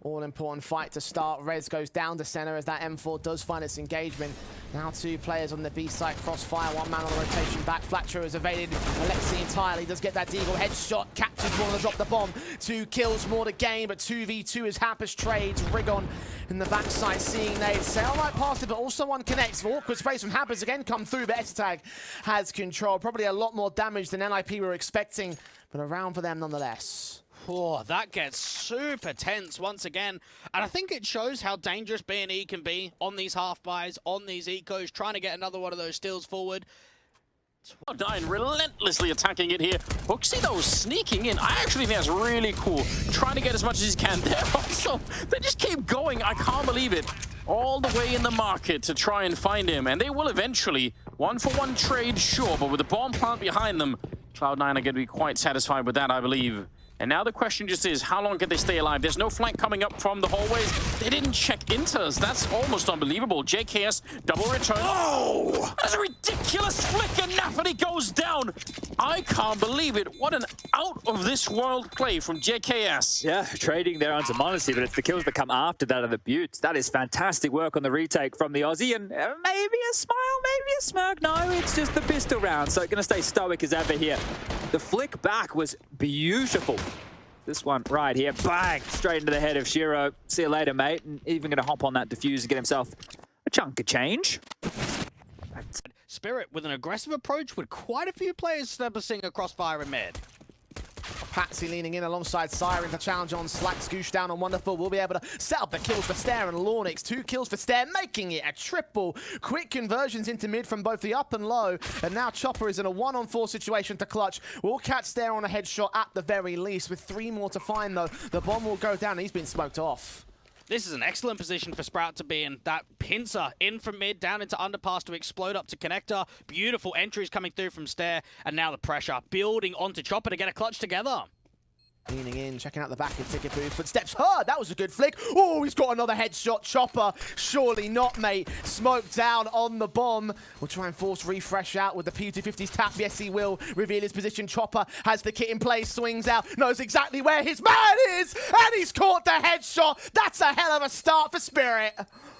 All-important fight to start. Rez goes down to center as that M4 does find its engagement. Now 2 players on the B side, crossfire, 1 man on the rotation back. Flatcher has evaded Alexi entirely, does get that deagle headshot, captures one to drop the bomb. 2 kills more to gain, but 2v2 as Hampus trades. Rigon in the backside seeing nade. Sail right past it, but also one connects. Awkward space from Hampus again come through, but S-Tag has control. Probably a lot more damage than NIP were expecting, but a round for them nonetheless. Oh, that gets super tense once again. And I think it shows how dangerous B&E can be on these half-buys, on these ecos, trying to get another one of those steals forward. Nine relentlessly attacking it here. Hooksy though sneaking in. I actually think that's really cool. Trying to get as much as he can there. Also, they just keep going. I can't believe it. All the way in the market to try and find him. And they will eventually. 1-for-1 trade, sure. But with the bomb plant behind them, Cloud9 are going to be quite satisfied with that, I believe. And now the question just is, how long can they stay alive? There's no flank coming up from the hallways. They didn't check into us. That's almost unbelievable. JKS, double return. Oh! That's a ridiculous flick, and Nafany goes down. I can't believe it. What an out-of-this-world play from JKS. Yeah, trading there onto Monacy, but it's the kills that come after that of the Buttes. That is fantastic work on the retake from the Aussie, and maybe a smile, maybe a smirk. No, it's just the pistol round, so going to stay stoic as ever here. The flick back was beautiful. This one right here, bang, straight into the head of Shiro. See you later, mate. And even going to hop on that defuse and get himself a chunk of change. Spirit with an aggressive approach with quite a few players establishing a crossfire in mid. Patsy leaning in alongside Siren to challenge on Slack. Scoosh down on Wonderful. Will be able to set up the kills for Stair and Lawnix. 2 kills for Stair, making it a triple. Quick conversions into mid from both the up and low. And now Chopper is in a 1-on-4 situation to clutch. We'll catch Stair on a headshot at the very least. With 3 more to find, though, the bomb will go down. He's been smoked off. This is an excellent position for Sprout to be in. That pincer in from mid, down into underpass to explode up to connector. Beautiful entries coming through from Stair. And now the pressure building onto Chopper to get a clutch together. Leaning in, checking out the back of ticket booth. Footsteps heard. That was a good flick. Oh, he's got another headshot. Chopper, surely not, mate. Smoke down on the bomb. We'll try and force refresh out with the P250's tap. Yes, he will reveal his position. Chopper has the kit in place, swings out, knows exactly where his man is, and he's caught the headshot. That's a hell of a start for Spirit.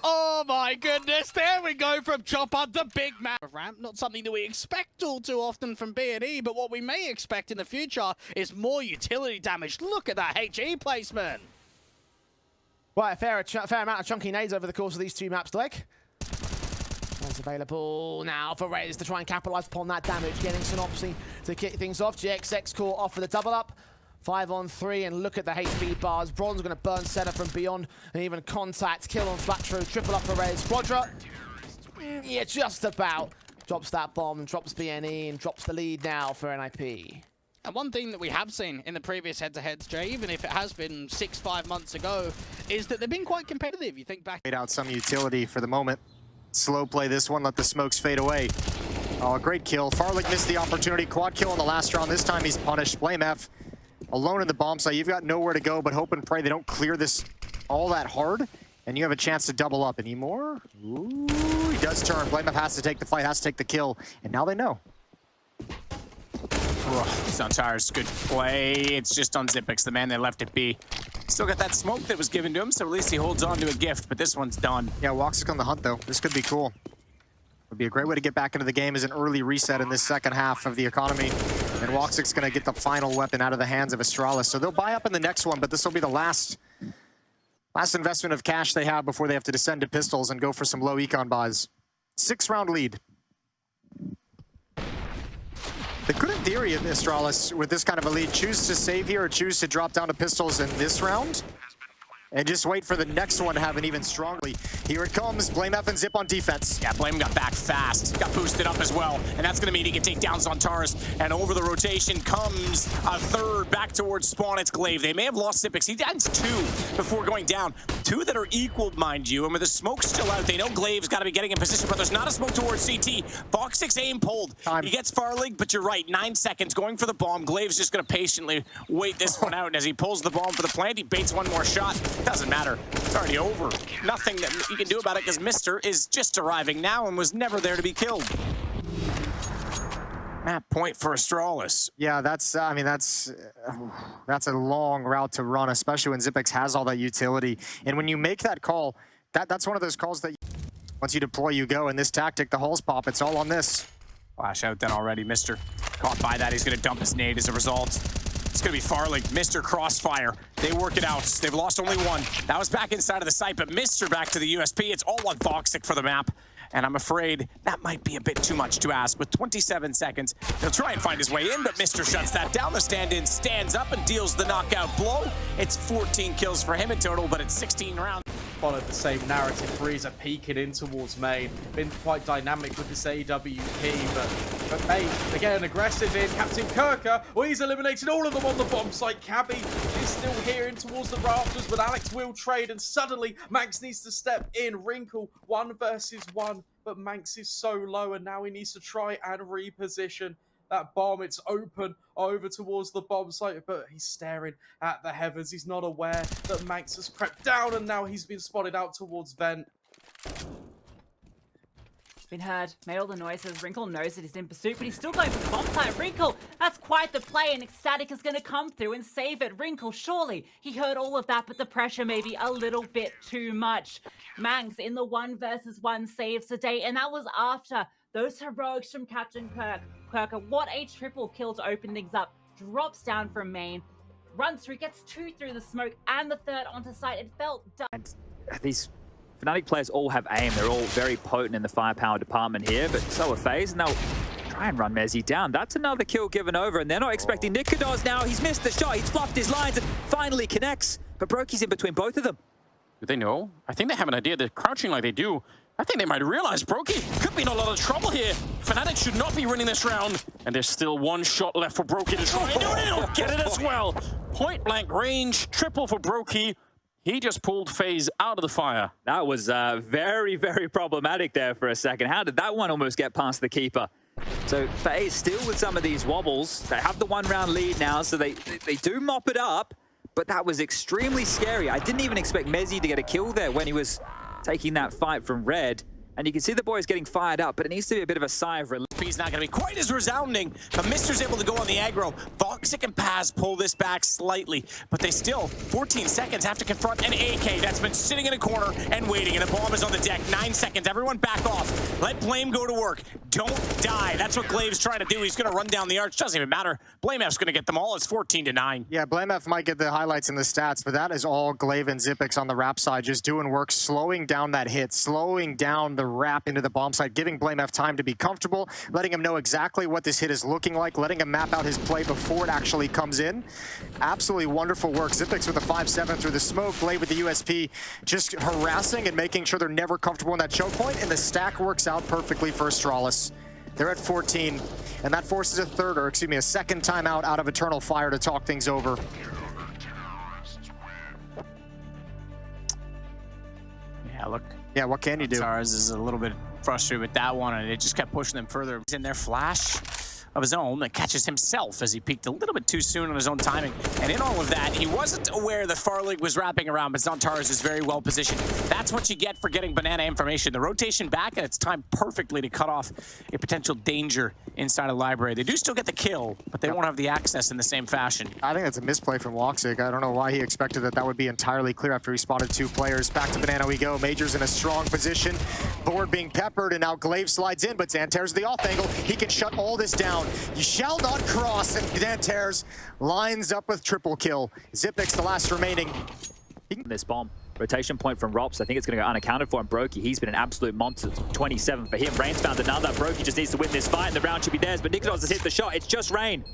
Oh my goodness, there we go from Chopper, the big man. Ramp, not something that we expect all too often from B&E, but what we may expect in the future is more utility damage. Look at that HE placement. Right, a fair amount of chunky nades over the course of these 2 maps, Blake. That's available now for Rez to try and capitalize upon that damage, getting Synopsy to kick things off. GXX caught off for the double up. 5-on-3, and look at the HP bars. Bronze going to burn center from beyond, and even contact. Kill on Flatro, triple up for Rez. Quadra, yeah, just about. Drops that bomb, drops BNE, and drops the lead now for NIP. And one thing that we have seen in the previous head-to-heads, Jay, even if it has been 6-5 months ago, is that they've been quite competitive. You think back... Made out some utility for the moment. Slow play this one, let the smokes fade away. Oh, a great kill. Farlick missed the opportunity. Quad kill in the last round. This time he's punished. Blame F. Alone in the bomb site, you've got nowhere to go, but hope and pray they don't clear this all that hard, and you have a chance to double up. Anymore? Ooh, he does turn. Blame F has to take the fight, has to take the kill, and now they know. Suntar's good play. It's just on Xyp9x, the man they left it be. Still got that smoke that was given to him, so at least he holds on to a gift, but this one's done. Yeah, Woxic on the hunt, though. This could be cool. Would be a great way to get back into the game as an early reset in this second half of the economy. And Woxic's going to get the final weapon out of the hands of Astralis. So they'll buy up in the next one, but this will be the last investment of cash they have before they have to descend to pistols and go for some low econ buys. 6-round lead. They could, in theory, if Astralis, with this kind of a lead, choose to save here or choose to drop down to pistols in this round. And just wait for the next one to have an even stronger. Here it comes. Blame F and Xyp on defense. Yeah, Blame got back fast. Got boosted up as well. And that's going to mean he can take down Zontaris. And over the rotation comes a third back towards spawn. It's Glaive. They may have lost Xyp9x. He adds 2 before going down. 2 that are equaled, mind you. And with the smoke still out, they know Glaive's got to be getting in position, but there's not a smoke towards CT. Fox6 aim pulled. He gets Farlig, but you're right. 9 seconds going for the bomb. Glaive's just going to patiently wait this one out. And as he pulls the bomb for the plant, he baits one more shot. Doesn't matter. It's already over. Nothing that you can do about it because Mister is just arriving now and was never there to be killed. Map point for Astralis. Yeah, that's, I mean, that's a long route to run, especially when Xyp9x has all that utility. And when you make that call, that's one of those calls that once you deploy, you go. In this tactic, the hulls pop, it's all on this. Flash out then already. Mr. caught by that. He's going to dump his nade as a result. It's going to be Farlig. Mr. Crossfire. They work it out. They've lost only one. That was back inside of the site, but Mr. back to the USP. It's all on Voxic for the map. And I'm afraid that might be a bit too much to ask. With 27 seconds, he'll try and find his way in, but Mr. shuts that down. The stand-in stands up and deals the knockout blow. It's 14 kills for him in total, but it's 16 rounds. Followed the same narrative. Breezer peeking in towards main. Been quite dynamic with this AWP, but main, they're getting aggressive in. Captain Kirker, well, he's eliminated all of them on the bomb site. Cabby is still here in towards the rafters, but Alex will trade, and suddenly Manx needs to step in. Wrinkle, 1 versus 1, but Manx is so low, and now he needs to try and reposition that bomb. It's open over towards the bomb site, but he's staring at the heavens. He's not aware that Manx has crept down, and now he's been spotted out towards Vent. Been heard, made all the noises. Wrinkle knows that he's in pursuit, but he's still going for the bomb site. Wrinkle, that's quite the play, and Ecstatic is going to come through and save it. Wrinkle, surely he heard all of that, but the pressure may be a little bit too much. Manx in the 1 versus 1 saves today, and that was after those heroics from Captain Kirker. What a triple kill to open things up. Drops down from main, runs through, gets 2 through the smoke, and the 3rd onto site. It felt done. And these Fnatic players all have aim. They're all very potent in the firepower department here, but so are FaZe, and they'll try and run Mezzy down. That's another kill given over, and they're not expecting Nikodos now. He's missed the shot. He's fluffed his lines and finally connects, but Brokey's in between both of them. Do they know? I think they have an idea. They're crouching like they do. I think they might realize Brokey could be in a lot of trouble here. Fnatic should not be winning this round. And there's still 1 shot left for Brokey to try and do it. He'll get it as well. Point blank range, triple for Brokey. He just pulled FaZe out of the fire. That was very, very problematic there for a second. How did that one almost get past the keeper? So FaZe still with some of these wobbles. They have the 1-round lead now, so they do mop it up. But that was extremely scary. I didn't even expect Mezzy to get a kill there when he was taking that fight from Red. And you can see the boys getting fired up, but it needs to be a bit of a sigh of relief. He's not going to be quite as resounding, but Mister's able to go on the aggro. Voxic and Paz pull this back slightly, but they still, 14 seconds, have to confront an AK that's been sitting in a corner and waiting, and the bomb is on the deck. 9 seconds. Everyone back off. Let Blame go to work. Don't die. That's what Glave's trying to do. He's going to run down the arch. Doesn't even matter. BlameF's going to get them all. It's 14-9. Yeah, BlameF might get the highlights and the stats, but that is all Glaive and Xyp9x on the wrap side, just doing work, slowing down that hit, slowing down the wrap into the bomb site, giving BlameF time to be comfortable, letting him know exactly what this hit is looking like, letting him map out his play before it actually comes in. Absolutely wonderful work. Xyp9x with a 5-7 through the smoke, Glaive with the USP, just harassing and making sure they're never comfortable in that choke point, and the stack works out perfectly for Astralis. They're at 14, and that forces a second timeout out of Eternal Fire to talk things over. Yeah, look. Yeah, what can you do? Stars is a little bit frustrated with that one, and it just kept pushing them further. He's in their flash of his own that catches himself as he peaked a little bit too soon on his own timing. And in all of that, he wasn't aware that Farlig was wrapping around, but Zantares is very well positioned. That's what you get for getting banana information. The rotation back, and it's timed perfectly to cut off a potential danger inside a library. They do still get the kill, but they won't have the access in the same fashion. I think that's a misplay from Woxic. I don't know why he expected that would be entirely clear after he spotted 2 players. Back to banana we go. Major's in a strong position. Board being peppered, and now Glaive slides in, but Zantares the off angle. He can shut all this down. You shall not cross, and Zantares lines up with triple kill. Xyp9x the last remaining. This bomb. Rotation point from Rops. I think it's going to go unaccounted for. And Brokey, he's been an absolute monster. 27 for him. Rain's found another. Brokey just needs to win this fight, and the round should be theirs. But Nikodos has hit the shot. It's just Rain.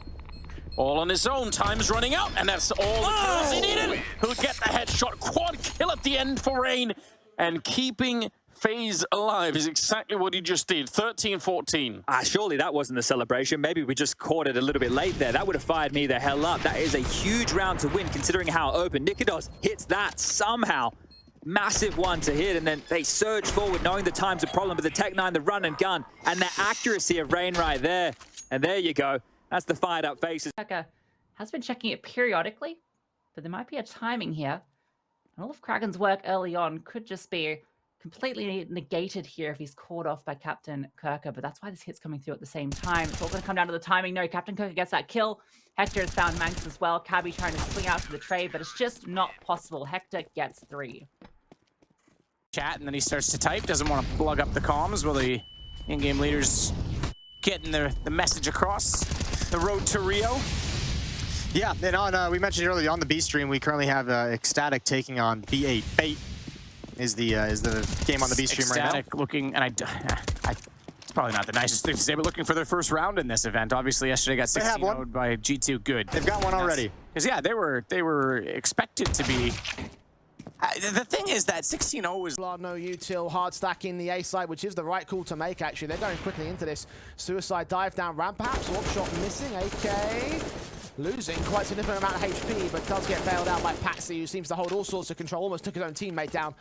All on his own. Time's running out, and that's all the kills he needed. Who'll get the headshot. Quad kill at the end for Rain. And keeping FaZe alive is exactly what he just did. 13-14. Surely that wasn't the celebration. Maybe we just caught it a little bit late there. That would have fired me the hell up. That is a huge round to win, considering how open. Nikodos hits that somehow. Massive one to hit, and then they surge forward, knowing the time's a problem with the Tech-9, the run and gun, and the accuracy of Rain right there. And there you go. That's the fired up faces. Kirker has been checking it periodically, but there might be a timing here. And all of Kraken's work early on could just be completely negated here if he's caught off by Captain Kirker, but that's why this hit's coming through at the same time. It's all going to come down to the timing. No, Captain Kirker gets that kill. Hector has found Manx as well. Cabby trying to swing out to the trade, but it's just not possible. Hector gets 3. Chat, and then he starts to type. Doesn't want to plug up the comms while the in-game leaders getting the message across the road to Rio. Yeah, and on we mentioned earlier on the B stream, we currently have Ecstatic taking on B8. Bait is the game on the B stream right now. Ecstatic looking, and it's probably not the nicest thing to say, but looking for their first round in this event. Obviously, yesterday got 16-0'd by G2. Good. They've got one already. Because yeah, they were expected to be. The thing is that 16-0 is... No util, hard stacking the A side, which is the right call to make, actually. They're going quickly into this. Suicide dive down ramp, perhaps. Warp shot missing. AK losing quite a significant amount of HP, but does get bailed out by Patsy, who seems to hold all sorts of control. Almost took his own teammate down.